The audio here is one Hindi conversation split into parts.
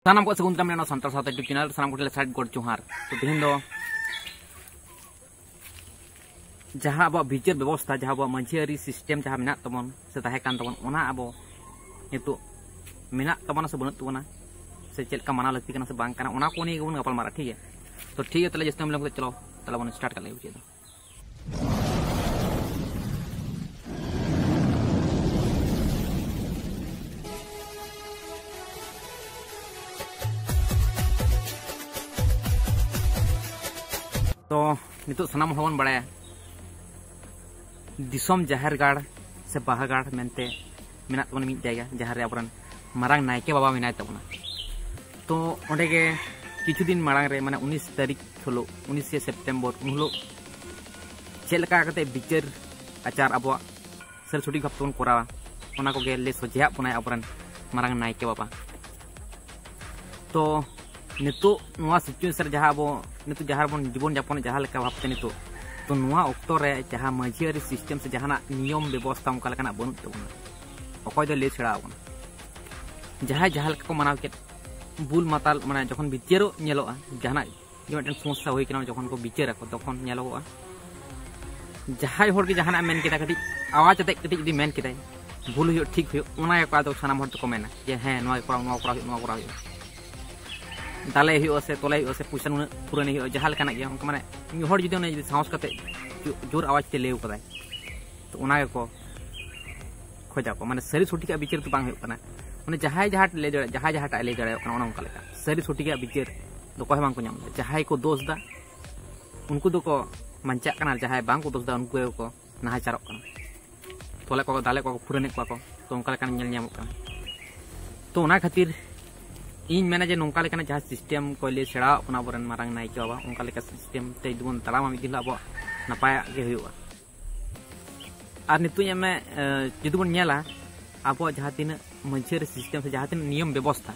सानाम को सगुन दाम सानतार सावता यूट्यूब चैनल सानाम को साइड गोड जोहार तो तेहन दो जहाँ अब विचार व्यवस्था जहाँ अब मंझियारी सिस्टम जहाँ मेना तबन से ताहे कान तबन ओना अब नितो मेना तबना से बनत तबना से चलका माना लगती कना से बांग कना ओना को नहीं गपल मारा ठीक है। तो ठीक है तले जैसे हम लोग चलो तला बन स्टार्ट कर ले बुझे तो नितो सनाम हवन बड़ा दिसोम जाहिर गाड़ से बाहा गाड़ मेनते मेना तबन मिद जायगा जहाँ रे अबरन मारांग नायके बाबा मेनाय तबना। तो ओंडे के किछु दिन मारांग रे माने 19 तारीख हलो 19 सेप्टेम्बर उनहलो चेलका कते बिचार आचार अब सर छुटी भाव तबन कोरावा ओना को गे ले सोझा बनाय अबरन मारांग नायके बाबा। तो नितो नुआ सिचुएशन जहाँ अब नितो जहाँ बन जीवन यापन जहाँ लेका भावते नितो तो नुआ ऑक्टो रे जहाँ मंझियारी सिस्टम से जहाँ नियम व्यवस्था उनका लेका बनू तबना अकय दो ले छेड़ा जहाँ जहाँ को मनाव के बुल माताल माने जखन बिचारो नेलोआ जहाँ मिदटेन समस्या हुई कना जखन को बिचार तखन नेलोआ जहाँ होर के जहाँ मेन केदा कटी आवाज अते कटी जदी मेन केदाय भूल हुई ठीक हुई ओना का दो सानाम हर को मेना जे हें नोआ करा दाले हुई से तोले हुई से पुसन पुरानी हुई जहाँ लेकाना गया उनका माने हर जुदी उन्हें साहस करते जोर आवाज ते लेव कदाय तो ओना को खोजा को माने सरी छुटी का बिचार तो बांग हुई कना माने जहाँ जहाँ ले जड़े जहाँ जहाँ ले जड़े ओना उनका लेका सरी छुटी का बिचार दो कोई बांग को नाम जहाँ को दोष दा उनको दो को मंचा कना जहाँ बांग को दोष दा उनको को नाहाचारक कना तोले को दाले को पुरानी को तो उनका लेका नेल ᱧᱟᱢᱚᱜ कना। तो ओना खातिर इन मेना जे नोंका लेकाना जहाँ सिस्टम को ले सेड़ा अपना बरन मारांग नायके बाबा उनका लेका सिस्टम ते दुबन तलामा मिदिन अब नपाय गे हुआ और नितुय में जुदी बन नेला अब जहाँ तीन मंझियारी सिस्टम से जहाँ तीन नियम व्यवस्था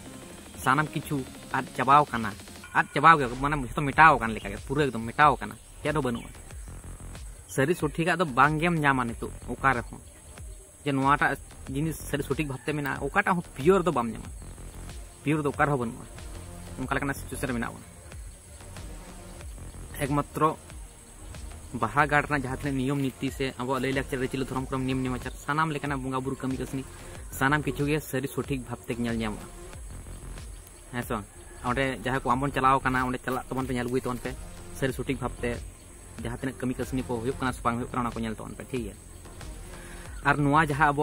सानाम किछु आद चबाव कना आद चबाव गे माने जतो मिटाव कान लेका पूरा एकदम मिटाव कना क्या दो बनुआ सरी सठिक दो बांगेम ᱧᱟᱢᱟ नितो ओका रहो जे नोआटा जिनिस सरी सठिक भावते मेना ओकाटा हो पियोर दो बाम ᱧᱟᱢᱟ पियोर दो कार बनुआ उनका लेकाना सिचुएशन मेना एकमात्र बाहा गाड़ना जहाँ तक नियम नीति से अब लय लाक्चर रिचिल धर्म क्रम नियम नेमाचार सानाम लेकाना बंगा बुरु कमी कसनी सानाम किछु गे सरी सठिक भावते नेल ᱧᱟᱢᱚᱜᱼᱟ हैं सो ओंडे जहाँ को आमबन चलाव कना ओंडे चला तबन पे नेल गुई तबन पे सरी सठिक भावते जहाँ तक कमी कसनी को हुयुक कना सपांग हुयुक कना को नेल तबन पे ठीक है। और नुआ जहाँ अब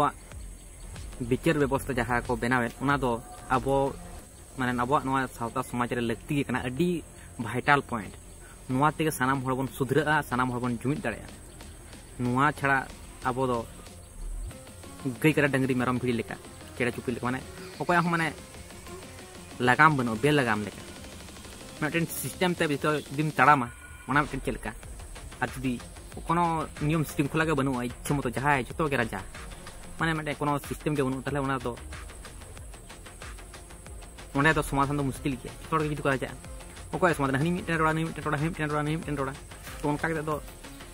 विचार व्यवस्था जहाँ को बनावे ओना दो अब माने अब नुआ सावता समाज रे लगती कना अडी भाइटल पॉइंट नुआ तेगे सानाम हर बन सुधरा सानाम हर बन जुमिद दाड़े नुआ छाड़ा अब दो गई करा डंगरी मेरम भिड़ी लेका चेड़ा चुपी लेका माने अकय माने लगाम बनो बे लगाम लेका मिदटेन सिस्टम ते बितो दिन ताड़ामा ओना मिदटेन चेलका आर जुदी कोनो नियम श्रृंखला के बनुआ इच्छा मतो जहाय जतो के राजा माने मिदटे कोनो सिस्टम के बनु ताले ओना दो ओंडे तो समाधान तो मुश्किल गया थोड़ा जुदी को राजा ओको समाधान हनी मिदटेन रोड़ा नहीं मिदटेन रोड़ा मिदटेन रोड़ा नहीं मिदटेन रोड़ा तो उनका के दो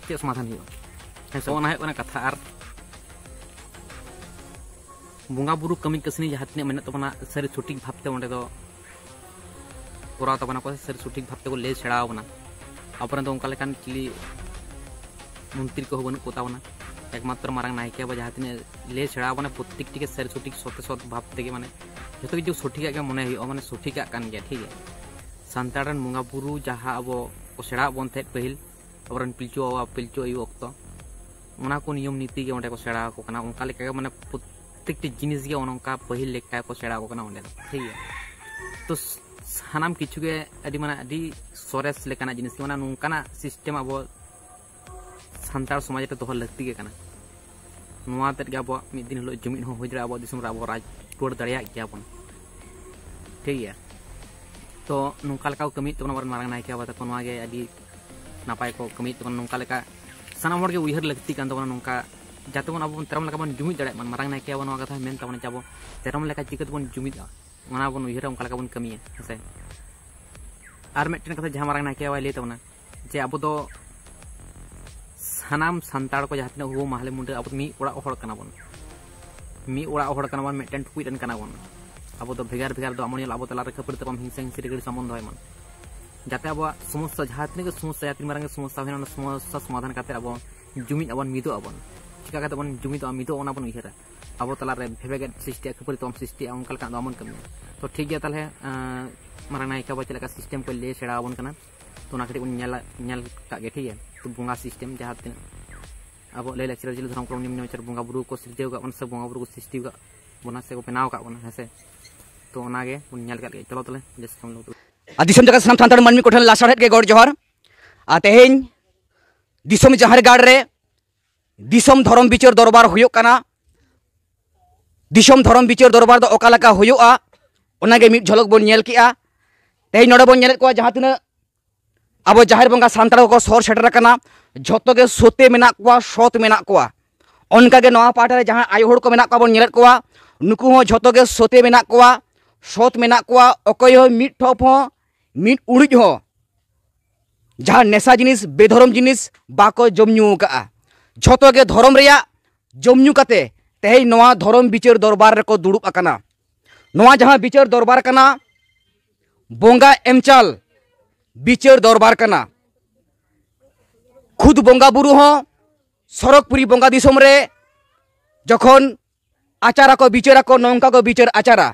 चे समाधान हुआ ऐसे ओना है ओना कथा आर बुंगा बुरु कमी कसनी जहाँ तीन मेना तबना सरी सठिक भावते ओंडे दो कोराव तबना को सरी सठिक भावते को ले सेड़ाव बना अपरन तो उनका लेकान चिली मंत्री को बनु कोतावना एकमात्र मारांग नायके बाबा जहाँ तीन ले सेड़ाव बना प्रत्येक टी के सरी सठिक सत भावते के माने जो जो सठिक मने हुआ माने सठिक कान गया ठीक है। सानताड़न बुंगा बुरु जहाँ अब को सेड़ा बन थे पहिल अबरन पिलचु बाबा पिलचु आयु अक्तो ओना को नियम नीति के ओंडे को सेड़ा को कना उनका लेका माने प्रत्येक टी जिनिस के ओनका पहिल लेका को सेड़ा को कना ओंडे ठीक है। तो सानाम किछु के अडी माने अडी सोरेस लेकाना जिनिस माने नुंकाना सिस्टम अब सानताड़ समाज रे दोह लगती के कना नुआ तेट के अब मिद दिन हलो जुमिद हो होजरा अब दिसम रे अब राज टोड़ दड़िया गया बन ठीक है। तो नुंका लेका कमी तबन बर मारांग नायके बाबा तको नुआ गे अडी नापाय को कमी तबन नुंका लेका सानाम हर के उयहर लगती कान तबन नुंका जाते बन अब तेरम लेका बन जुमिद दड़े मन मारांग नायके बाबा नुआ कथा मेन तबन जाबो तेरम लेका चिकत बन जुमिद ओना बन उयहर उनका लेका बन कमी है आर मेटन कथा जहाँ मारांग नायके बाबा ले तबना जे अब दो सानाम सानताड़ को जहाँ तीन हुआ माहले मुंडे अब मी ओड़ा हड़ कना बन मी ओड़ा हड़ कना बन मेटन टुकुइडन कना बन अब भेगार भेगार दो आमोनियल अब तलारे खपड़ तपम हिंसा हिंसी रेगड़ी संबंध है मन जाते अब समस्या जहाँ तीन समस्या तीन मारंग समस्या होना समस्या समाधान करते अब जुमिद अब मिदो अब चिका करते बन जुमिद मिदो ओना बन उयहरा अब तलारे भेबेगे सृष्टि खपड़ तपम सृष्टि उनका लका दमन कमी तो ठीक गया ताले मारंग नायका बा चलका सिस्टम को ले सेड़ा बन कना तो ना कटी उन नेल का गे ठीक है तो बुंगा सिस्टम जहाँ तीन अब ले लेक्चर जिले धर्म क्रम निम्न चर बुंगा बुरु को सृष्टि का उनसे बुंगा बुरु को सृष्टि का बना से को बनाव का बना है तो ओनागे उन नेल का चलो तले जैसे हम लोग दिसम जगह साम सानताड़ मानमी कोठन लासाड़हेद के गौर जोहर तेहेñ दिसम जहार गाड़ रे दिसम धरम बिचार दरबार हुयो काना दिसम धरम बिचार दरबार दो ओका लका हुयोआ ओनागे मिद झलक बोन नेल किया तेहेñ नोडे बोन नेलेद को जहां तिना अब जाहिर बंगा सानताड़ को सर सेटर काना झोतो के सोते मेना कोआ सत मेना कोआ ओनकागे नवा पाटा रे जहां आयो हड़ को मेना कोआ बोन नेलेद कोआ नुकु हो झोतो के सोते मेना कोआ सत मेना कोआ अकय हो मिद ठप हो मिद उड़िज हो जहां नेशा जिनिस बेधरम जिनिस बाको जमन्यू का झोतो के धरम रेया जमन्यू काते तेहेñ नवा धरम बिचार दरबार रेको दुड़ुब आकाना नवा जहां बिचार दरबार काना बोंगा एमचाल बिचार दरबार काना खुद बोंगा बुरु हो सरकपुरी बोंगा दिसम रे जखन आचारा को बिचारा को नौका को बिचार आचारा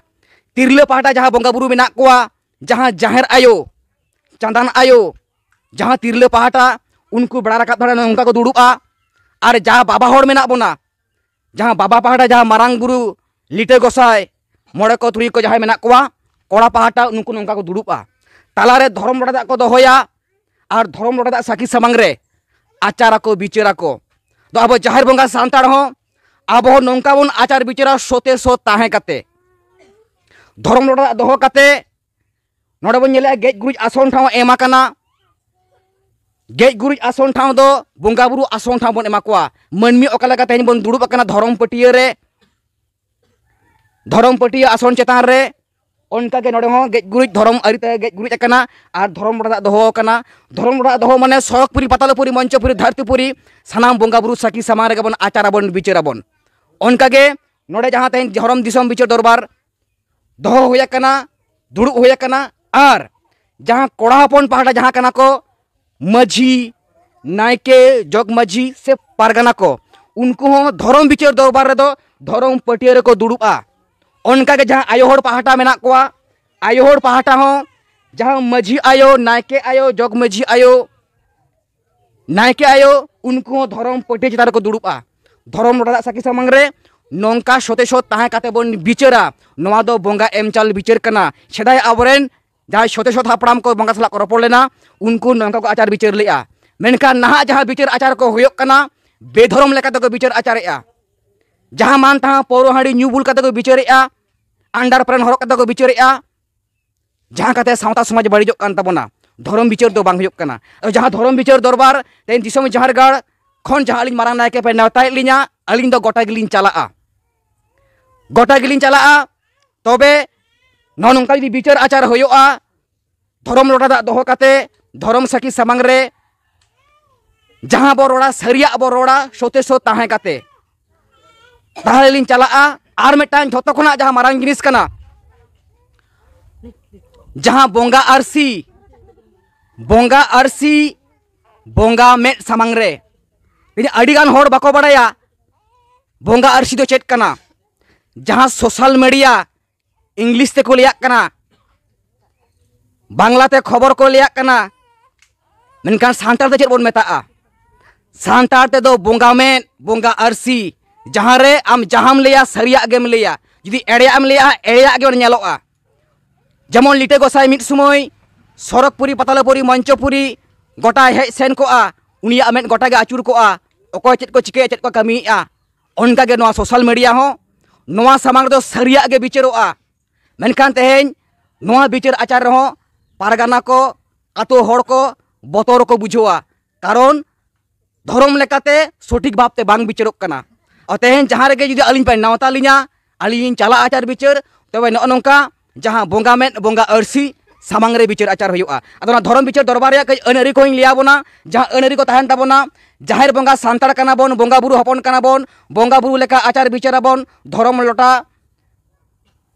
तिरले पाटा जहां बोंगा बुरु मेना कोआ जहां जाहेर आयो चांदान आयो जहां तिरले पाटा उनको बड़ा रखा थोड़ा नौका को दुड़ुबा और जहां बाबा होड़ मेना बोना जहां बाबा पाटा जहां मारांग बुरु लिटे गोसाय मोड़े को तुरी को जहां मेना कोआ कोड़ा पाटा उनको नौका को दुड़ुबा तालारे धर्म लोटा दाग को दोहोया और धर्म लोटा दाग साकी सामांग रे आचारा को बिचारा को तो अब जाहिर बंगा सानताड़ हो अब नौका बन आचार बिचारा सोते सो ताहे काते धर्म लोटा दोहो काते नोडे बन नेले गेज गुरुज आसन ठाव एमा काना गेज गुरुज आसन ठाव दो बोंगा बुरु आसन ठाव बन एमा कोआ मनमी ओका लगा तेहेñ बन दुड़ुब आकाना धरम पटिया रे धरम पटिया आसन चेतान रे उनका के नोडे हो गेज गुरुज धरम अरिते गेज गुरुज आकाना और धरम लोटा दोहो काना धरम लोटा दोहो माने सरकपुरी पातालपुरी मंचपुरी धरतीपुरी सानाम बोंगा बुरु साकी सामान रे बन आचारा बन बिचारा बन उनका के नोडे जहां तेहेñ धरम दिसम बिचार दरबार दोहो होया काना दुड़ुब होया काना और जहां कोड़ा हपन पहाड़ा जहां काना को मझी नायके जग मझी से पारगाना को उनको हो धरम बिचार दरबार रे दो धरम पटिया रे को दुड़ुबा उनका के जहां आयो हड़ पहाटा मेना कोआ आयो हड़ पहाटा हो जहां मझी आयो नायके आयो जग मझी आयो नायके आयो उनको धरम पटिया चितार को दुड़ुबा धरम लोटा साकी सामांग रे नौका सोते सो ताहे काते बन बिचारा नवा दो बोंगा एमचाल बिचार कना सेदाय आबरेन जहां सोते सो हापड़ाम को बोंगा सला को रपड़ लेना उनको नौका को आचार बिचार लेआ मेनका नहा जहां बिचार आचार को होयोग कना बेधरम लेका को बिचार आचारेआ जहां मान तहां पौरो हाड़ी न्यू बुल काते को बिचारेआ अंडर प्रेन हरक काते को बिचारेआ जहां काते सावता समाज बड़िजोग कान ताबोना धरम बिचार दो बांग होयोग कना जहां धरम बिचार दरबार तेन दिसम जहार गाड़ खन जहां अलिन मारांग नायके पे नेवताय लिया अलिन दो गोटा गिलिन चलाआ गोटा गिलिन चलाआ तबे नौका जी बिचार आचार होयोआ धरम लोटा दाग दोहो काते धरम साकी सामांग रे जहां बो रोड़ा सरिया बो रोड़ा सोते सो ताहे काते ताहले लिन चलाआ और मिटान झोतो खना जहां मारांग जिनिस कना जहां बोंगा आरसी बोंगा मेट सामांग रे अड़ी गान होड़ बाको बड़ाया बोंगा आरसी दो चेट कना जहां सोशल मीडिया इंग्लिश ते को लिया कना बांग्लाते खबर को लिया कना मेनकान सानताड़ ते चेट बोन मेताआ सानताड़ ते दो बोंगा मेट बोंगा आरसी जहां रे आम जहां लिया सरिया गेम लिया जुदी एड़िया एम लिया एड़िया गे नेलोआ जेमन लिटे गोसाई मिट समय सरकपुरी पातालपुरी मंचपुरी गोटा हेज सेन कोआ उनिया मेट गोटा गे आचुर कोआ अकोय चेट को चिके चेट को कमीआ उनका गे नवा सोशल मीडिया हो नवा सामांग दो सरिया गे बिचारोआ मेनखान तेहेñ नवा बिचार आचार हो पारगाना को आतो होड़ को बतर को बुझोआ कारण धरम लेकाते सठिक भावते बांग बिचारोग कना और तेहेñ जहां रेगे जुदी अलिन पे नावता लिया अलिन चला आचार बिचार तबे न नौका जहां बोंगा मेट बोंगा आरसी सामांग रे बिचार आचार होयोआ अदो धरम बिचार दरबार रे अनरी को लिया बोना जहां अनरी को तहन ताबोना जाहिर बोंगा सानताड़ काना बोन बोंगा बुरु हपन काना बोन बोंगा बुरु लेका आचार बिचारा बोन धरम लोटा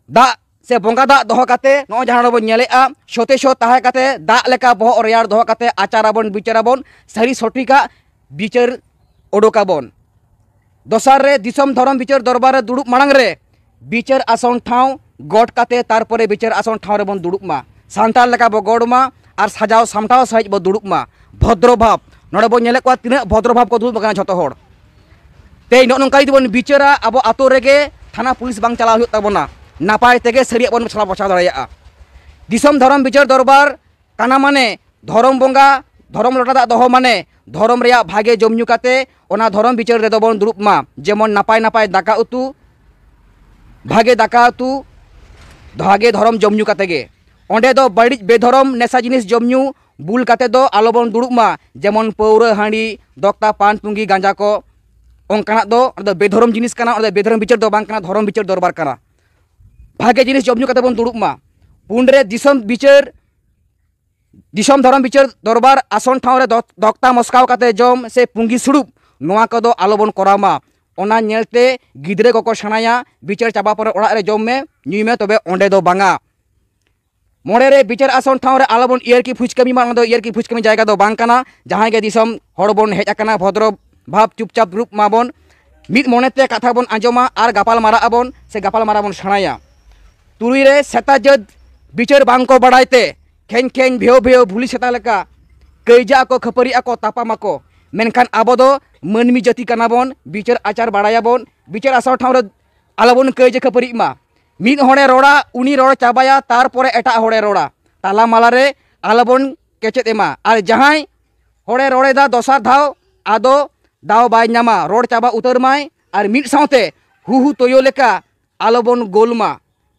दा से बंगा दाग दोहो काते नो जहां बन नेलेआ सोते सो ताहे काते दाग लेका बोह रेयार दोहो काते आचाराबन बिचाराबन सारी सठिका बिचार ओडोकाबन। दोसार रे दिसम धरम बिचार दरबार रे दुड़ुब मांग रे बिचार आसन ठाव गट काते तारपरे बिचार आसन ठाव रे बन दुड़ुब मा सांताल लेका बो गड़मा और सजाव सामटाव सहित बो दुड़ुब मा भद्र भाव नोडे बो नेले को तिना भद्र भाव को दुड़ुब झोतो होड़ ते नोंका बन बिचारा अब आतो रेगे थाना पुलिस बांग चलाव हुयुग ताबोना नापाय तेगे सरिया बन छला बचा दाड़ेया। दिसम धरम बिचार दरबार काना माने धरम बंगा धरम लटा दाग दोहो माने धरम रेया भागे जमन्यू काते ओना धरम बिचार रे बन दुड़ुब मा जेमन नापाय नापाय दाका उतु भागे दाका उतु भागे धरम जमन्यू काते गे ओंडे दो बड़ी बेधरम नेशा जिनिस जमन्यू बुल काते दो आलोबन दुड़ुब मा जेमन पौरा हांडी दक्ता पान पुंगी गांजा को ओंकाना दो बेधरम जिनिस काना बेधरम बिचार दो बांग काना धरम बिचार दरबार काना भागे जिनिस जमन्यू काते बन दुड़ुब मा पुंडरे दिसम बिचार दिसम धरम बिचार दरबार आसन ठाव रे दक्ता मस्काव काते जम से पुंगी सुड़ुब नोआ को दो आलोबन करामा ओना नेलते गिद्रे को सेणाया बिचार चाबा पर ओड़ा रे जम में न्यू में तबे ओंडे दो बांगा मोड़े रे बिचार आसन ठाव रे आलोबन इयर की फुचकमी मा दो इयर की फुचकमी जायगा दो बांग काना जहां गे दिसम हड़ बन हेज आकना भद्र भाव चुपचाप ग्रुप माबन मिद मोनेते कथा बन आंजमा और गापाल मारा आबन से गापाल मारा बन सेणाया तुरुई रे सेता जद बिचार बांग को बड़ाइते खेन खेन भेव भेव भूली सेता लेका कैजा को खपरी को तापामा को मेनखान आबो दो मानमी जाति कानाबन बिचार आचार बाड़ायाबन बिचार आसन ठाव रे आलोबन कैजा खपरी मा मिद हड़े रोड़ा उनी रोड़ चाबाया तारपरे एटा हड़े रोड़ा ताला माला रे आलोबन केचेत एमा और जहां हड़े रोड़े दा दोसार धाव आदो दाव बाय नामा रोड़ चाबा उतर माय और मिद सावते हुहु तोयो लेका आलोबन गोलमा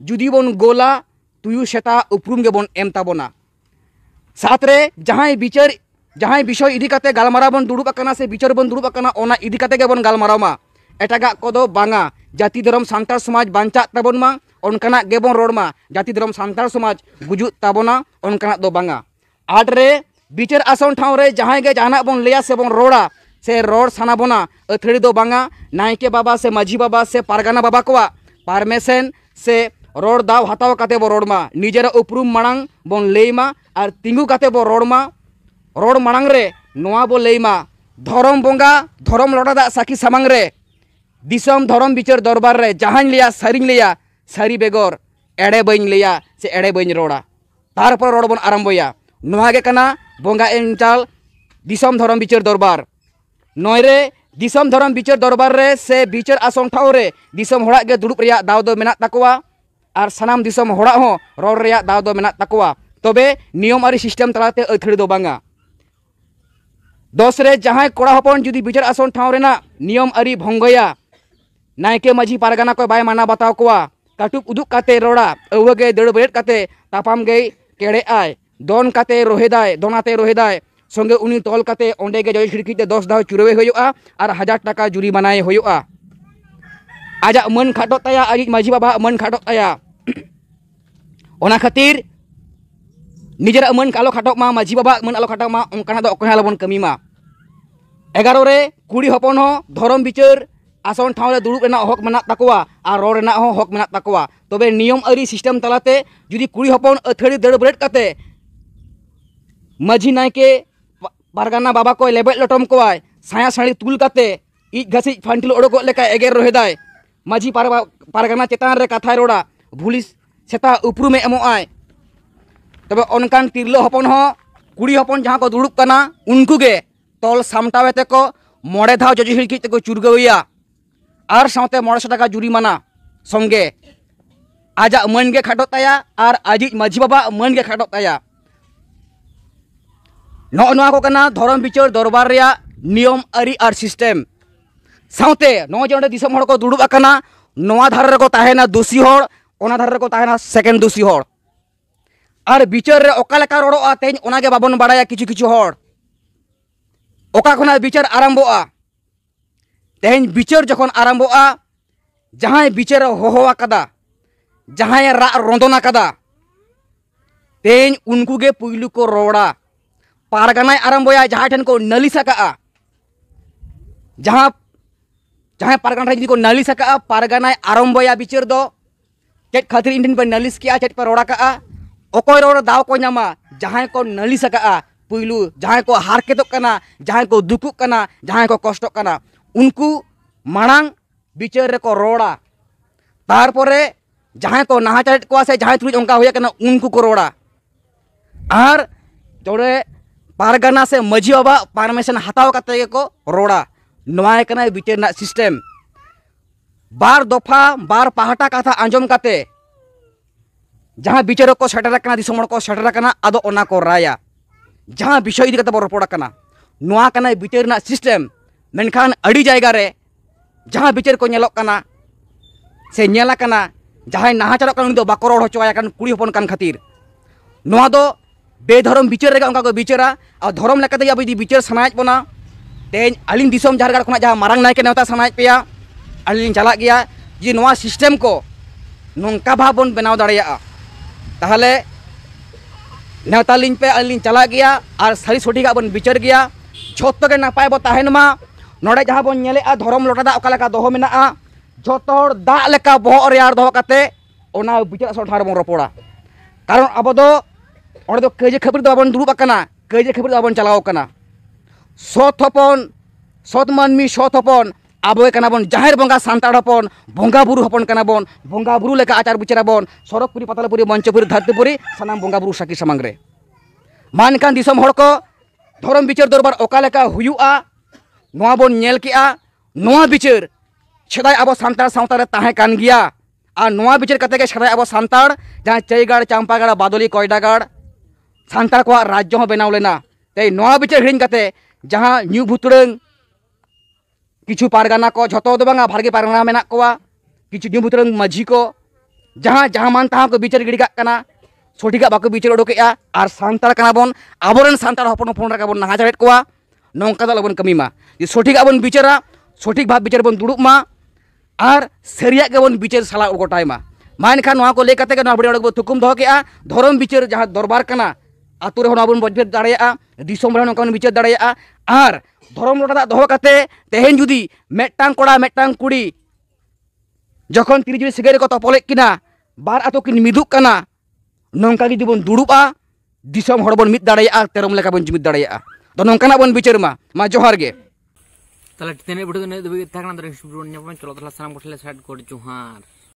जुदी बन गोला तुयु सेता उपरुम गे बन एम ताबोना साथ रे जहां बिचार जहां विषय इदी काते गालमारा बन दुड़ुब आकना से बिचार बन दुड़ुब आकना ओना इदी काते गे बन गालमारामा एटागा कोदो बांगा जाति धर्म सांतार समाज बांचा ताबोन मा ओनकाना गे बन रोड़ मा जाति धर्म सांतार समाज गुजु ताबोना ओनकाना दो बांगा आठ रे बिचार आसन ठाव रे जहां गे जाना बन लेया से बन रोड़ा से रोड़ साना बोना अथड़ी दो बांगा नायके बाबा से माझी बाबा से पारगाना बाबा कोआ पारमेशन से रोड़ दाव हताव काते बो रोड़ मा निजेरा उपरुम मांग बन लेमा और तिंगु काते बो रोड़ मा रोड़ मांग रे नोआ बो लेमा धरम बंगा धरम लड़ा दा साखी सामांग रे दिसम धरम बिचार दरबार रे जहां लिया सारी बेगर एड़े बइन लिया से एड़े बइन रोड़ा तारपर रोड़ बन आरम्भया नोआ गे कना बंगा एंचाल दिसम धरम बिचार दरबार नयरे दिसम धरम बिचार दरबार रे से बिचार आसन ठाव रे दिसम होड़ा गे दुड़ुब रेया दाव दो मेना ताकोवा और सानाम दिसम होड़ा हो रोड़ रेया दाव दो मेना ताकोवा तबे नियम आरी सिस्टम तलाते अथड़ी दो बांगा दोसरे जहां कोड़ा हपन जुदी बिचार आसन ठाव रेना नियम आरी भंगया नायके माझी पारगाना को बाय माना बताव कोवा काटुब उदुक काते रोड़ा अवगे दड़ बेट काते तापाम गे केड़े आय दोन काते रोहेदाय दोनाते रोहेदाय संगे उनी तोल काते ओंडे गे जय खिड़कीते 10 दाव चुरवे होयोआ और 1000 टाका जुरी बनाए होयोआ आजा मन खाटो ताया आजी माझी बाबा मन खाटो ताया ओना खातिर निजेरा मन कालो खाटो मा माझी बाबा मन आलो खाटो मा ओंकाना दो अकय आलोबन कमी मा 11 रे कुड़ी हपन हो धरम बिचार आसन ठाव रे दुड़ुब रेना हक मेना ताकोवा और रोड़ रेना हो हक मेना ताकोवा तबे नियम आरी सिस्टम तलाते जुदी कुड़ी हपन अथड़ी दड़ ब्रेड काते माझी नायके पारगाना बाबा को लेबेट लटम कोवाय साया साड़ी तुल काते इज घसी फांटिल ओडोक लेका एगेर रोहेदाय माझी पारगाना चेतान रे कथाय रोड़ा पुलिस सेता उपरुमे एमोआय तबे ओनकान तिरलो हपन हो कुड़ी हपन जहां को दुड़ुब कना उनको गे तोल सामटावेते को मोड़े धाव जजी हिड़की ते को चुरगवैया और सावते 100 टाका जुरिमाना संगे आजा मन गे खाटो ताया और आजी माझी बाबा मन गे खाटो ताया नोआ को कना धरम बिचार दरबार रेया नियम आरी और सिस्टम सावते नो जे दिसम हड़ को दुड़ुब आकना नोआ धार रे को ताहेना दोषी हड़ ओना धार रे को ताहेना सेकेंड दोषी हड़ और बिचार रे ओका लेका रोड़ोआ तेज ओना गे बाबन बाड़ाया किछु किछु हड़ ओका खना बिचार आरम्भोआ तेज बिचार जखन आरम्भोआ जहां बिचार होहोआ कदा जहां रा रोंदना कदा तेज उनको गे पुइलु को रोड़ा पारगानाय आरम्भोया जहां ठन को नालिश आका जहां जहां पारगाना को नालिश आका पारगानाय आरम्भोया बिचार दो चेट खातिर इन पे नालिस किया चेट पे रोड़ा का ओकोय रोड़ दाव को नामा जहां को नालिस का पुइलू जहां को हारकेतो कना जहां को दुकु कना जहां को कष्ट कना उनको मांग बिचार रे को रोड़ा तारपरे जहां को नाहाचार को से जहां तुरुज उनका होया कना उनको को रोड़ा और जोड़े पारगाना से मजी बाबा परमिशन हताव कते को रोड़ा नवाय कना बिचार ना सिस्टम बार दफा बार पहाटा कथा आंजम कते जहां बिचार को सेटर कना दिसम को सेटर कना आदो ओना को राया जहां विषय इदी कते बो रपोड़ा कना नवा कना बिचार ना सिस्टम मेनखान अड़ी जायगा रे जहां बिचार को नेलोक कना से नेला कना जहां नाहाचार कना उनी दो बाको रोड़ होचोया कन कुड़ी हपन कन खातिर नवा दो बेधर्म बिचार रे उनका को बिचारा और धर्म लेकाते अब बिचार सनायज बना तेज अलिन दिसम झारगाड़ खुना जहां मारंग नायके नेवता सनायज पेया अलिन चला गया जे नवा सिस्टम को नोंका भाव बन बनाव दाड़ेया ताहले नेवता लिन पे अलिन चला गया और सारी सोटिका बन बिचार गया झोतो के नापाय बो ताहेन मा नोडे जहां बन नेले धर्म लोटा दा ओका लेका दोहो मेना झोतो दा लेका बोह रेयार दोहो कते ओना बिचार सोठार बन रपोड़ा कारण अब दो और दो केजे खबर दो बन दुरुब कना केजे खबर दो बन चलाओ कना सत हपन सत मानमी सत हपन आबो कना बन जाहिर बंगा सांताड़ हपन बंगा बुरु हपन कना बन बंगा बुरु लेका आचार बिचारा बन सरकपुरी पतालपुरी मंचपुरी धरतीपुरी सनाम बंगा बुरु साकी समांग रे मानकान दिसम हड़ को धर्म बिचार दरबार ओका लेका हुयुआ नोआ बन नेल केआ नोआ बिचार छेदाय आबो सांताड़ सावता रे ताहे कान गिया और नोआ बिचार कते के छेदाय आबो सांताड़ जहां चईगाड़ चांपागाड़ बादली कोयडागाड़ सांताड़ को राज्य हो बनाव लेना ते नोआ बिचार हिड़िन कते जहां न्यू भुतड़ंग किछु पारगाना को झोतो दो बांगा भागे पारगाना मेना कोवा किछु न्यू भुतड़ंग माझी को जहां जहां मान तहां को बिचार गिड़ी काना सठिका बाको बिचार उडोकेआ और सांताड़ कना बन आबोरेन सांताड़ हपन हपन रा बन नाहाचारेत कोवा नोंका दो बन कमी मा जे सठिक बन बिचारा सठिक भाव बिचार बन दुड़ुब मा और सरिया के बन बिचार साला गोटाय मा मानखान नोआ को ले कते के नोआ बड़ी बो थुकुम दो केआ धर्म बिचार जहां दरबार कना आतु रे बन बजबेद दाड़ेया दिसोम रे नोका बिचार दाड़ेया और धर्म लोटा दोहो कते तेहेन जुदी मेटांग कोड़ा मेटांग कुड़ी जखन तिरिजुरी सिगरे को तपले किना बार आतो किन मिदुक कना नोंका जुदी बन दुड़ुबा दिसोम हड़ बन मिद दाड़ेया तेरम लेका बन जुमिद दाड़ेया तो नोंकाना बन बिचार मा जोहार गे ताले तेने वीडियो ने दबे थाकना दरे चलो तला सानाम कोठले साइड कोड जोहार।